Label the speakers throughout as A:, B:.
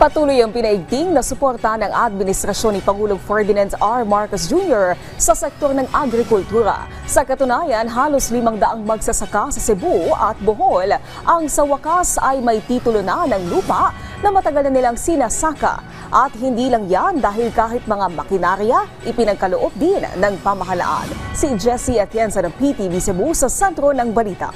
A: Patuloy ang pinaigting na suporta ng administrasyon ni Pangulong Ferdinand R. Marcos Jr. sa sektor ng agrikultura. Sa katunayan, halos 500 magsasaka sa Cebu at Bohol ang sa wakas ay may titulo na ng lupa na matagal na nilang sinasaka. At hindi lang yan dahil kahit mga makinarya, ipinagkaloob din ng pamahalaan. Si Jessie Atienza ng PTV Cebu sa sentro ng balita.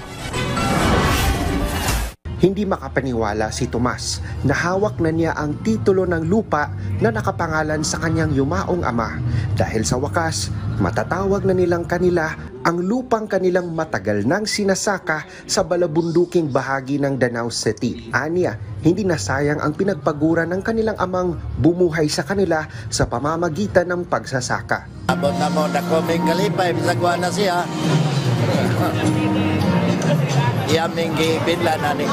B: Hindi makapaniwala si Tomas na hawak na niya ang titulo ng lupa na nakapangalan sa kanyang yumaong ama. Dahil sa wakas, matatawag na nilang kanila ang lupang kanilang matagal nang sinasaka sa balabunduking bahagi ng Danau City. Aniya, hindi na sayang ang pinagpaguran ng kanilang amang bumuhay sa kanila sa pamamagitan ng pagsasaka.
C: Abot na mo na koming kalipay, bisagwa na siya. Iyaming gibinla na ni.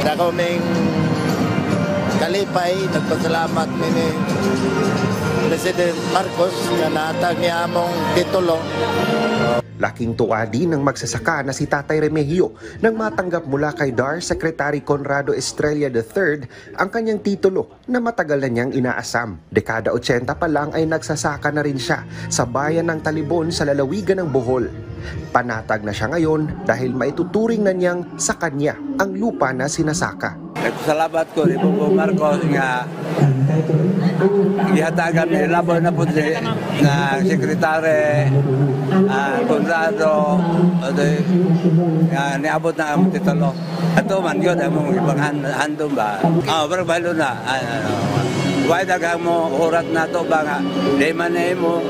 C: Na koming kalipay, nagpasalamat ni President Marcos na natag niya among titulo.
B: Laking tuwa din ng magsasaka na si Tatay Remigio nang matanggap mula kay DAR Secretary Conrado Estrella III ang kanyang titulo na matagal na niyang inaasam. Dekada 80 pa lang ay nagsasaka na rin siya sa bayan ng Talibon sa lalawigan ng Bohol. Panatag na siya ngayon dahil maituturing na niyang sa kanya ang lupa na sinasaka.
D: Salamat ko ni Bongbong Marcos nga ihatagan ni Laboy na po na sekretary Conrado niabot na ang titulo. Ato man yun ang ibang handong ba? Pero balo na. Why dagang mo urat na to ba nga? Di man na mo.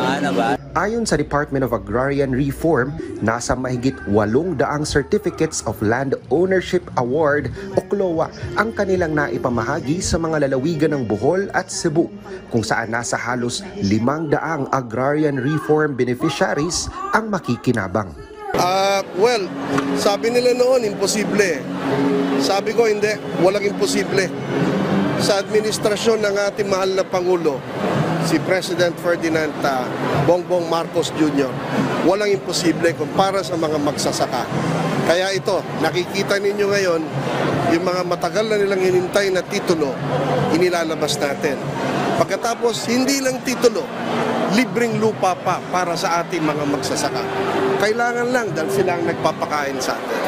D: Ano ba?
B: Ayon sa Department of Agrarian Reform, nasa mahigit 800 Certificates of Land Ownership Award o CLOA ang kanilang naipamahagi sa mga lalawigan ng Bohol at Cebu, kung saan nasa halos 500 agrarian reform beneficiaries ang makikinabang.
E: Well, sabi nila noon, imposible. Sabi ko, hindi, walang imposible. Sa administrasyon ng ating mahal na Pangulo, si President Ferdinand Bongbong Marcos Jr., walang imposible kung para sa mga magsasaka. Kaya ito, nakikita ninyo ngayon, yung mga matagal na nilang hinintay na titulo, inilalabas natin. Pagkatapos, hindi lang titulo, libreng lupa pa para sa ating mga magsasaka. Kailangan lang dahil sila ang nagpapakain sa atin.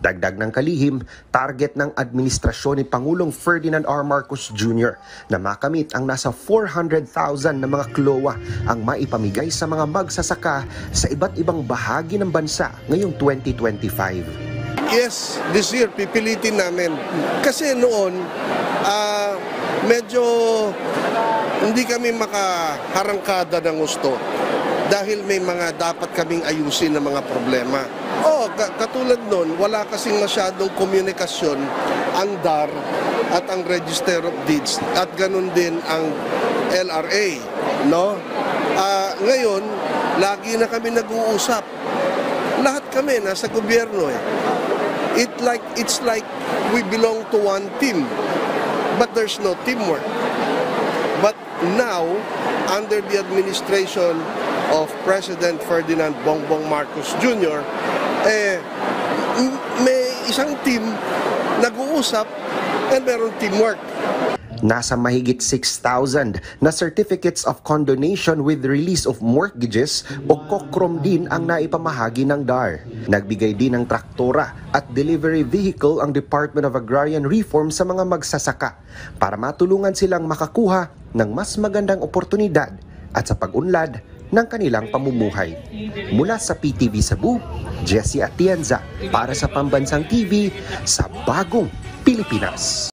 B: Dagdag ng kalihim, target ng administrasyon ni Pangulong Ferdinand R. Marcos Jr. na makamit ang nasa 400,000 na mga CLOA ang maipamigay sa mga magsasaka sa iba't ibang bahagi ng bansa ngayong 2025.
E: Yes, this year pipilitin namin. Kasi noon, medyo hindi kami makaharangkada ng gusto dahil may mga dapat kaming ayusin na mga problema. Katulad nun, wala kasing masyadong komunikasyon ang DAR at ang Register of Deeds at ganun din ang LRA, no? Ngayon, lagi na kami nag-uusap. Lahat kami nasa gobyerno eh. It's like we belong to one team, but there's no teamwork. But now, under the administration of President Ferdinand Bongbong Marcos Jr., may isang team nag-uusap and meron teamwork.
B: Nasa mahigit 6,000 na Certificates of Condonation with Release of Mortgages o COCROM din ang naipamahagi ng DAR. Nagbigay din ng traktora at delivery vehicle ang Department of Agrarian Reform sa mga magsasaka para matulungan silang makakuha ng mas magandang oportunidad at sa pag-unlad ng kanilang pamumuhay. Mula sa PTV Cebu, Jessie Atienza para sa Pambansang TV sa Bagong Pilipinas.